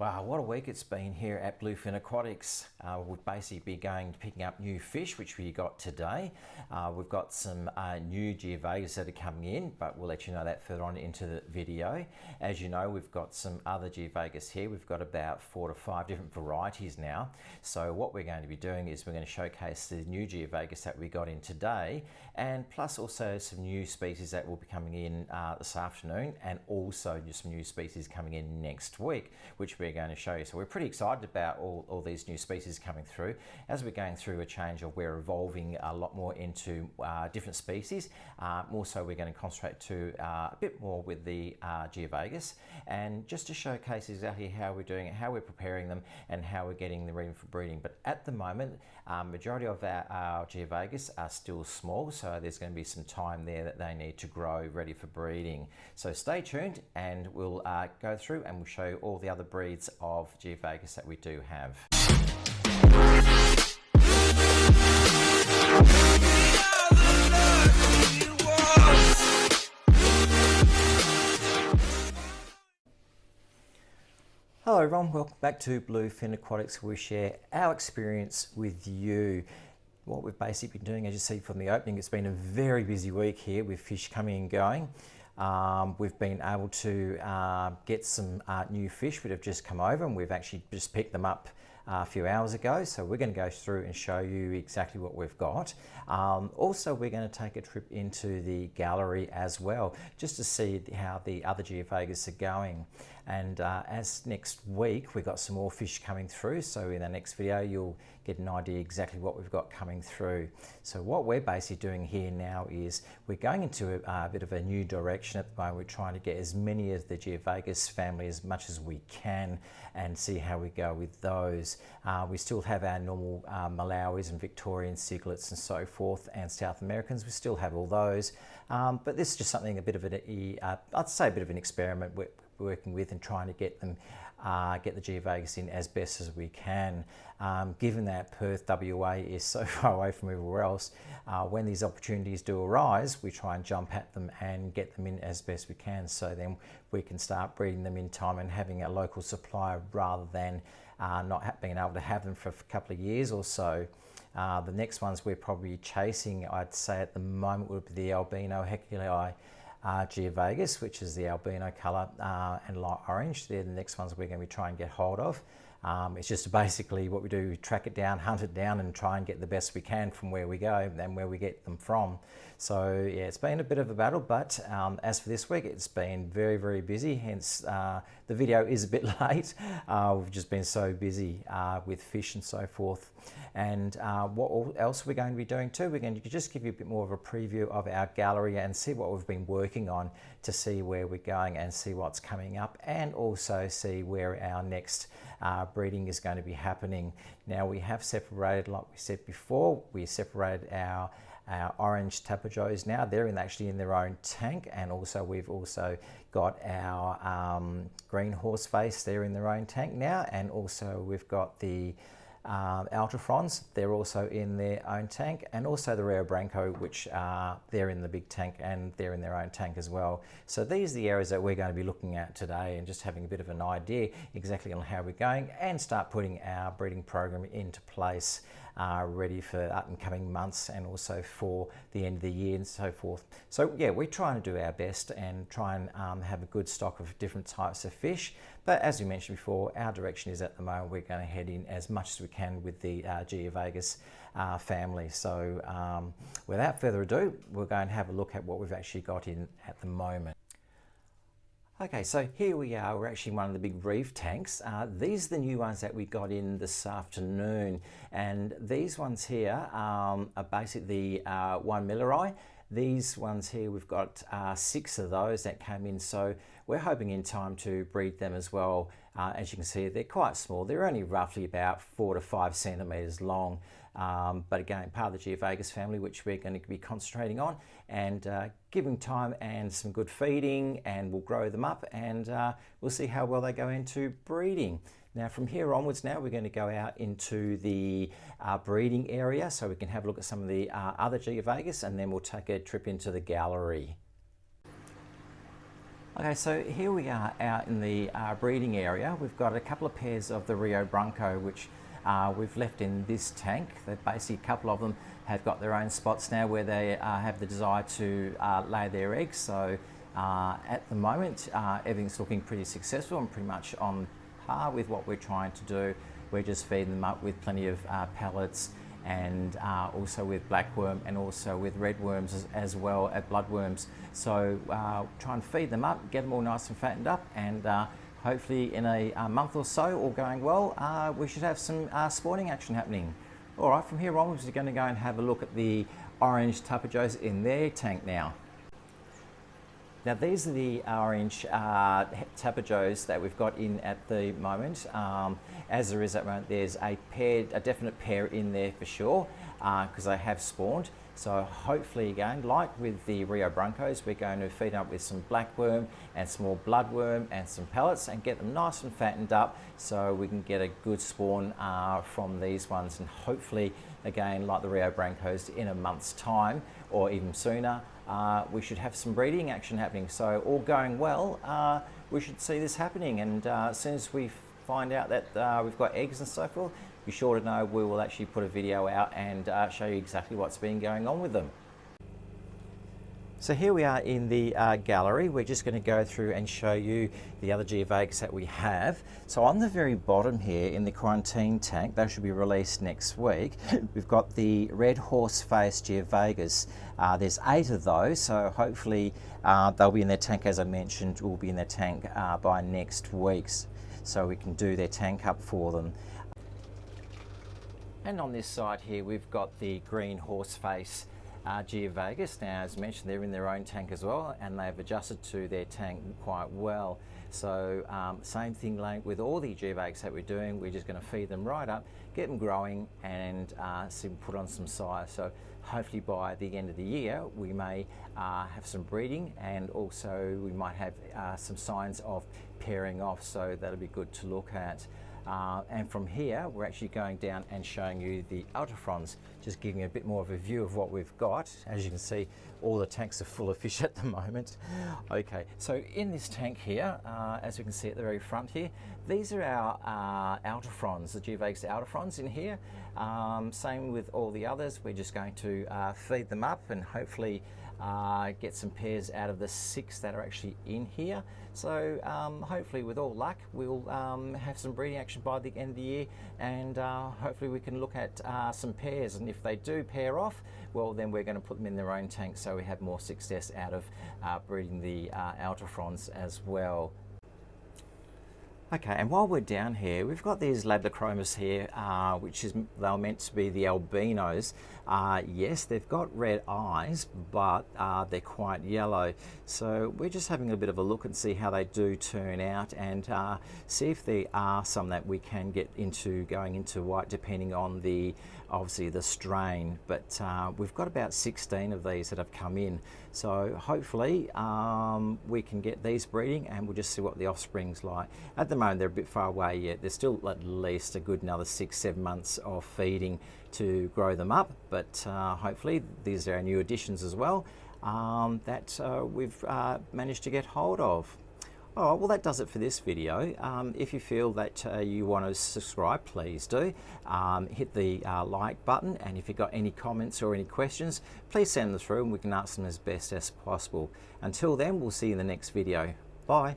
Wow, what a week it's been here at Bluefin Aquatics. We've basically been picking up new fish, which we got today. We've got some new Geovegas that are coming in, but we'll let you know that further on into the video. As you know, we've got some other Geovegas here. We've got about 4 to 5 different varieties now. So what we're going to be doing is we're going to showcase the new Geovegas that we got in today, and plus also some new species that will be coming in this afternoon, and also just some new species coming in next week, which we're going to show you. So we're pretty excited about all these new species coming through. As we're going through a change, or we're evolving a lot more into different species. More so we're going to concentrate to a bit more with the Geovegas, and just to showcase exactly how we're doing it, how we're preparing them, and how we're getting them ready for breeding. But at the moment, majority of our Geovegas are still small, so there's going to be some time there that they need to grow ready for breeding. So stay tuned, and we'll go through and we'll show you all the other breeds of Geovegas that we do have. Hello everyone, welcome back to Bluefin Aquatics, where we share our experience with you. What we've basically been doing, as you see from the opening, it's been a very busy week here with fish coming and going. We've been able to get some new fish that have just come over, and we've actually just picked them up a few hours ago. So we're going to go through and show you exactly what we've got. Also, we're going to take a trip into the gallery as well, just to see how the other Geovegas are going. And as next week, we've got some more fish coming through. So in the next video, you'll get an idea exactly what we've got coming through. So what we're basically doing here now is we're going into a bit of a new direction at the moment. We're trying to get as many of the Geovegas family as much as we can and see how we go with those. We still have our normal Malawis and Victorian Cichlids and so forth, and South Americans. We still have all those. But this is just something, a bit of I'd say a bit of an experiment we're working with, and trying to get them get the Geovegas in as best as we can. Given that Perth, WA is so far away from everywhere else, when these opportunities do arise, we try and jump at them and get them in as best we can, so then we can start breeding them in time and having a local supply, rather than not being able to have them for a couple of years or so. The next ones we're probably chasing, I'd say at the moment, would be the albino Heculei Geovegas, which is the albino colour and light orange. They're the next ones we're going to be trying to get hold of. It's just basically what we do, we track it down, hunt it down, and try and get the best we can from where we go and where we get them from. So yeah, it's been a bit of a battle, but as for this week, it's been very, very busy, hence the video is a bit late. We've just been so busy with fish and so forth. And what else we're going to be doing too, we're going to just give you a bit more of a preview of our gallery and see what we've been working on, to see where we're going and see what's coming up, and also see where our next breeding is going to be happening. Now, we have separated, like we said before, we separated our orange Tapajos now. They're actually in their own tank, and also we've also got our green horseface, they're in their own tank now, and also we've got the Ultrafrons, they're also in their own tank, and also the Rio Branco, which they're in the big tank and they're in their own tank as well. So these are the areas that we're going to be looking at today, and just having a bit of an idea exactly on how we're going, and start putting our breeding program into place, ready for up and coming months, and also for the end of the year and so forth. So yeah, we're trying to do our best and try and have a good stock of different types of fish. But as we mentioned before, our direction is, at the moment, we're going to head in as much as we can with the Geovegas family. So without further ado, we're going to have a look at what we've actually got in at the moment. Okay, so here we are. We're actually in one of the big reef tanks. These are the new ones that we got in this afternoon, and these ones here are basically the 1 Milleri. These ones here, we've got 6 of those that came in, so we're hoping in time to breed them as well. As you can see, they're quite small. They're only roughly about 4 to 5 centimetres long. But again, part of the Geovegas family, which we're going to be concentrating on, and giving time and some good feeding, and we'll grow them up, and we'll see how well they go into breeding. Now from here onwards, now we're going to go out into the breeding area, so we can have a look at some of the other Geovegas, and then we'll take a trip into the gallery. Okay, so here we are out in the breeding area. We've got a couple of pairs of the Rio Branco, which we've left in this tank. Basically, a couple of them have got their own spots now where they have the desire to lay their eggs. So at the moment, everything's looking pretty successful and pretty much on par with what we're trying to do. We're just feeding them up with plenty of pellets, and also with blackworm and also with redworms as well as bloodworms. So try and feed them up, get them all nice and fattened up, and hopefully in a month or so, all going well, we should have some spawning action happening. All right, from here onwards, we're going to go and have a look at the orange Tapajos in their tank now. Now these are the orange Tapajos that we've got in at the moment. As there is at the moment, there's a definite pair in there for sure, because they have spawned. So hopefully again, like with the Rio Brancos, we're going to feed up with some blackworm and small bloodworm and some pellets and get them nice and fattened up so we can get a good spawn from these ones, and hopefully again, like the Rio Brancos, in a month's time or even sooner, we should have some breeding action happening. So all going well, we should see this happening, and as soon as we find out that we've got eggs and so forth, be sure to know we will actually put a video out and show you exactly what's been going on with them. So here we are in the gallery. We're just going to go through and show you the other Geovagis that we have. So on the very bottom here in the quarantine tank, they should be released next week, we've got the red horse-faced Geovagis. There's 8 of those, so hopefully they'll be in their tank, as I mentioned, will be in their tank by next week, so we can do their tank up for them. And on this side here, we've got the green horseface Geovagis. Now, as mentioned, they're in their own tank as well, and they've adjusted to their tank quite well. So same thing like with all the Geovagis that we're doing, we're just going to feed them right up, get them growing, and put on some sire. So hopefully by the end of the year, we may have some breeding, and also we might have some signs of pairing off, so that'll be good to look at. And from here, we're actually going down and showing you the Alterfrons, just giving you a bit more of a view of what we've got. As you can see, all the tanks are full of fish at the moment. Okay, so in this tank here, as you can see at the very front here, these are our Alterfrons, the Geovagis Alterfrons in here. Same with all the others. We're just going to feed them up and hopefully get some pairs out of the 6 that are actually in here. So hopefully with all luck, we'll have some breeding action by the end of the year, and hopefully we can look at some pairs, and if they do pair off, well then we're going to put them in their own tank so we have more success out of breeding the Alterfrons as well. Okay, and while we're down here, we've got these Labdachromis here, which is, they're meant to be the albinos. Yes, they've got red eyes, but they're quite yellow. So we're just having a bit of a look and see how they do turn out, and see if there are some that we can get into going into white, depending on the, obviously the strain. But we've got about 16 of these that have come in. So hopefully we can get these breeding, and we'll just see what the offspring's like. At the moment, they're a bit far away yet. There's still at least a good another 6-7 months of feeding to grow them up, but hopefully these are our new additions as well that we've managed to get hold of. All right, well that does it for this video. If you feel that you want to subscribe, please do. Hit the like button, and if you've got any comments or any questions, please send them through and we can answer them as best as possible. Until then, we'll see you in the next video. Bye.